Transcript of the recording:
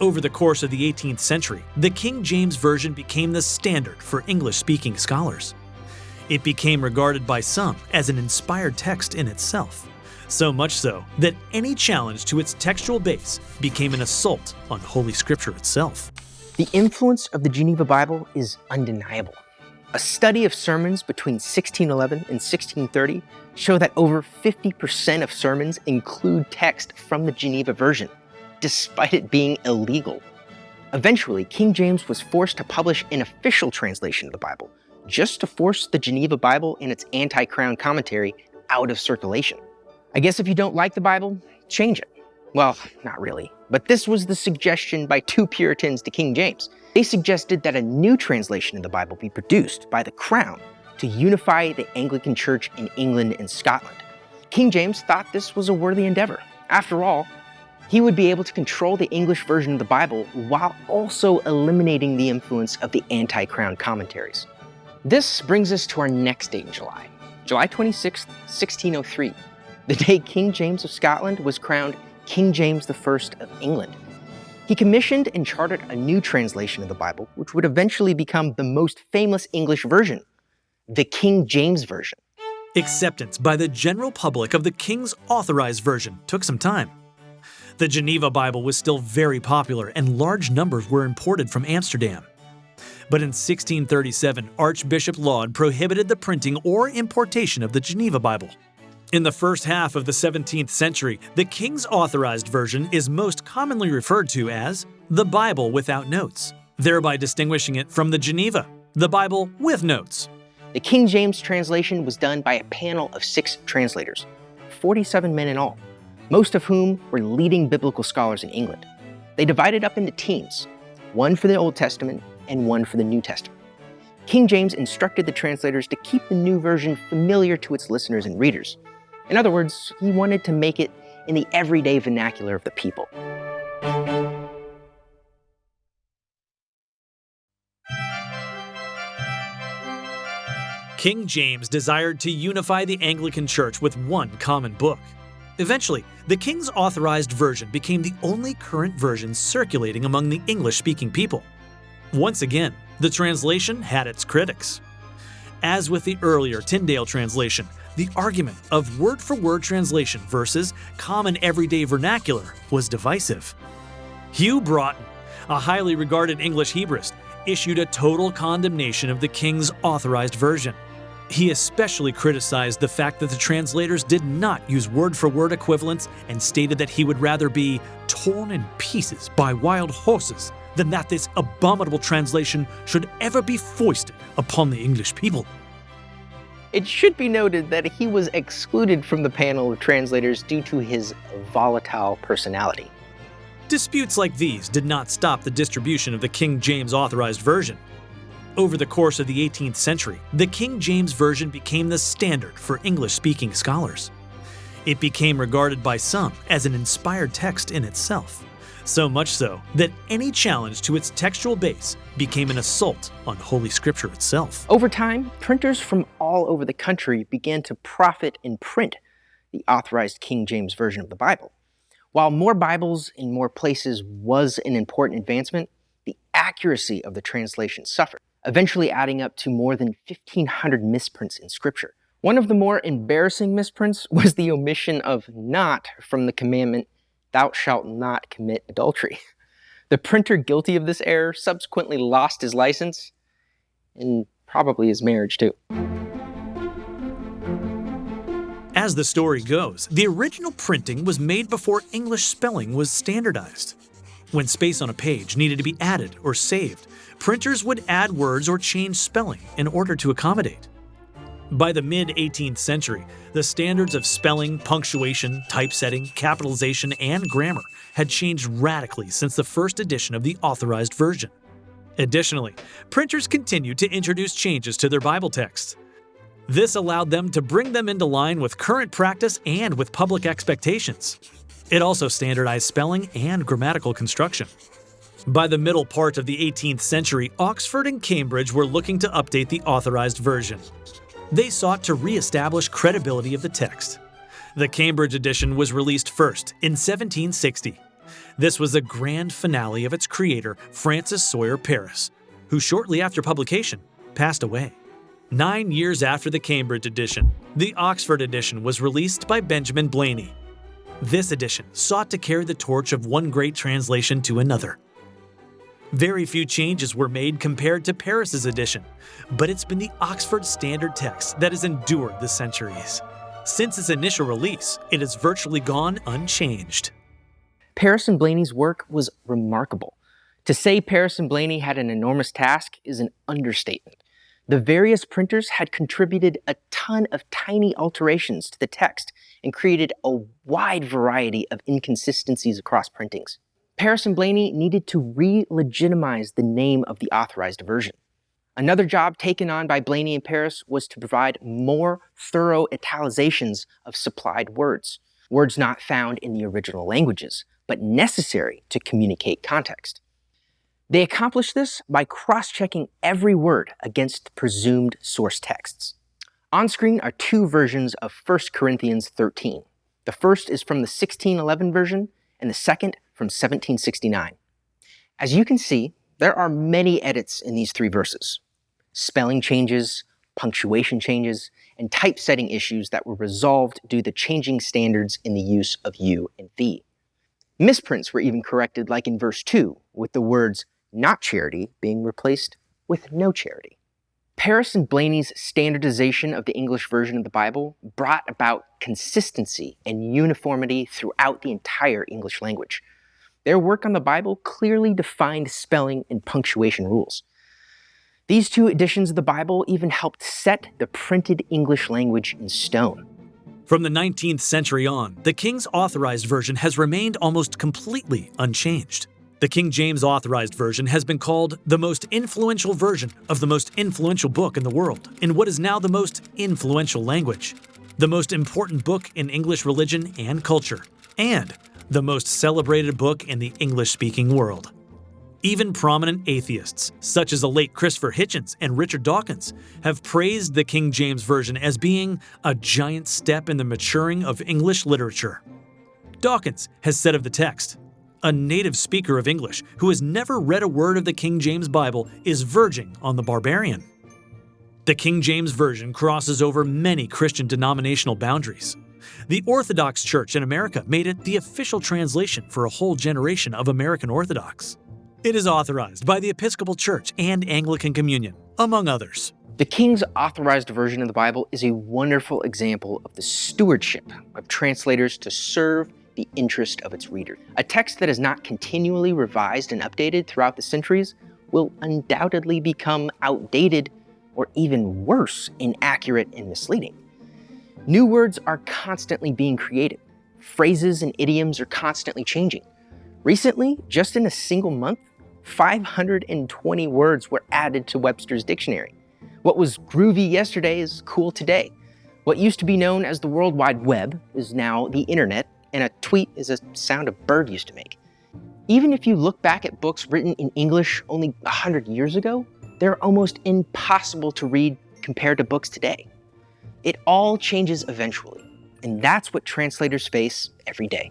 Over the course of the 18th century, the King James Version became the standard for English-speaking scholars. It became regarded by some as an inspired text in itself, so much so that any challenge to its textual base became an assault on Holy Scripture itself. The influence of the Geneva Bible is undeniable. A study of sermons between 1611 and 1630 show that over 50% of sermons include text from the Geneva version, despite it being illegal. Eventually, King James was forced to publish an official translation of the Bible, just to force the Geneva Bible and its anti-crown commentary out of circulation. I guess if you don't like the Bible, change it. Well, not really, but this was the suggestion by two Puritans to King James. They suggested that a new translation of the Bible be produced by the Crown to unify the Anglican Church in England and Scotland. King James thought this was a worthy endeavor. After all, he would be able to control the English version of the Bible while also eliminating the influence of the anti-crown commentaries. This brings us to our next date in July, July 26, 1603, the day King James of Scotland was crowned King James I of England. He commissioned and chartered a new translation of the Bible, which would eventually become the most famous English version, the King James Version. Acceptance by the general public of the King's Authorized Version took some time. The Geneva Bible was still very popular and large numbers were imported from Amsterdam. But in 1637, Archbishop Laud prohibited the printing or importation of the Geneva Bible. In the first half of the 17th century, the King's Authorized Version is most commonly referred to as the Bible without notes, thereby distinguishing it from the Geneva, the Bible with notes. The King James translation was done by a panel of 6 translators, 47 men in all, most of whom were leading biblical scholars in England. They divided up into teams, one for the Old Testament and one for the New Testament. King James instructed the translators to keep the new version familiar to its listeners and readers. In other words, he wanted to make it in the everyday vernacular of the people. King James desired to unify the Anglican Church with one common book. Eventually, the King's Authorized Version became the only current version circulating among the English-speaking people. Once again, the translation had its critics. As with the earlier Tyndale translation, the argument of word-for-word translation versus common everyday vernacular was divisive. Hugh Broughton, a highly regarded English Hebraist, issued a total condemnation of the King's Authorized Version. He especially criticized the fact that the translators did not use word-for-word equivalents and stated that he would rather be torn in pieces by wild horses than that this abominable translation should ever be foisted upon the English people. It should be noted that he was excluded from the panel of translators due to his volatile personality. Disputes like these did not stop the distribution of the King James Authorized Version. Over the course of the 18th century, the King James Version became the standard for English-speaking scholars. It became regarded by some as an inspired text in itself, so much so that any challenge to its textual base became an assault on Holy Scripture itself. Over time, printers from all over the country began to profit and print the authorized King James Version of the Bible. While more Bibles in more places was an important advancement, the accuracy of the translation suffered, eventually adding up to more than 1,500 misprints in Scripture. One of the more embarrassing misprints was the omission of "not" from the commandment, "Thou shalt not commit adultery." The printer guilty of this error subsequently lost his license, and probably his marriage too. As the story goes, the original printing was made before English spelling was standardized. When space on a page needed to be added or saved, printers would add words or change spelling in order to accommodate. By the mid-18th century, the standards of spelling, punctuation, typesetting, capitalization, and grammar had changed radically since the first edition of the Authorized Version. Additionally, printers continued to introduce changes to their Bible texts. This allowed them to bring them into line with current practice and with public expectations. It also standardized spelling and grammatical construction. By the middle part of the 18th century, Oxford and Cambridge were looking to update the Authorized Version. They sought to re-establish credibility of the text. The Cambridge edition was released first in 1760. This was a grand finale of its creator, Francis Sawyer Parris, who shortly after publication passed away. 9 years after the Cambridge edition, the Oxford edition was released by Benjamin Blayney. This edition sought to carry the torch of one great translation to another. Very few changes were made compared to Parris's edition, but it's been the Oxford Standard Text that has endured the centuries. Since its initial release, it has virtually gone unchanged. Parris and Blayney's work was remarkable. To say Parris and Blayney had an enormous task is an understatement. The various printers had contributed a ton of tiny alterations to the text and created a wide variety of inconsistencies across printings. Parris and Blayney needed to re-legitimize the name of the authorized version. Another job taken on by Blayney and Parris was to provide more thorough italicizations of supplied words not found in the original languages, but necessary to communicate context. They accomplished this by cross-checking every word against the presumed source texts. On screen are two versions of 1 Corinthians 13. The first is from the 1611 version, and the second from 1769. As you can see, there are many edits in these three verses. Spelling changes, punctuation changes, and typesetting issues that were resolved due to changing standards in the use of you and thee. Misprints were even corrected, like in verse 2, with the words "not charity" being replaced with "no charity." Parris and Blayney's standardization of the English version of the Bible brought about consistency and uniformity throughout the entire English language. Their work on the Bible clearly defined spelling and punctuation rules. These two editions of the Bible even helped set the printed English language in stone. From the 19th century on, the King's Authorized Version has remained almost completely unchanged. The King James Authorized Version has been called the most influential version of the most influential book in the world, in what is now the most influential language, the most important book in English religion and culture, and the most celebrated book in the English-speaking world. Even prominent atheists, such as the late Christopher Hitchens and Richard Dawkins, have praised the King James Version as being a giant step in the maturing of English literature. Dawkins has said of the text, "A native speaker of English who has never read a word of the King James Bible is verging on the barbarian." The King James Version crosses over many Christian denominational boundaries. The Orthodox Church in America made it the official translation for a whole generation of American Orthodox. It is authorized by the Episcopal Church and Anglican Communion, among others. The King's Authorized Version of the Bible is a wonderful example of the stewardship of translators to serve the interest of its reader. A text that is not continually revised and updated throughout the centuries will undoubtedly become outdated or even worse, inaccurate and misleading. New words are constantly being created. Phrases and idioms are constantly changing. Recently, just in a single month, 520 words were added to Webster's dictionary. What was groovy yesterday is cool today. What used to be known as the World Wide Web is now the internet, and a tweet is a sound a bird used to make. Even if you look back at books written in English only 100 years ago, they're almost impossible to read compared to books today. It all changes eventually, and that's what translators face every day.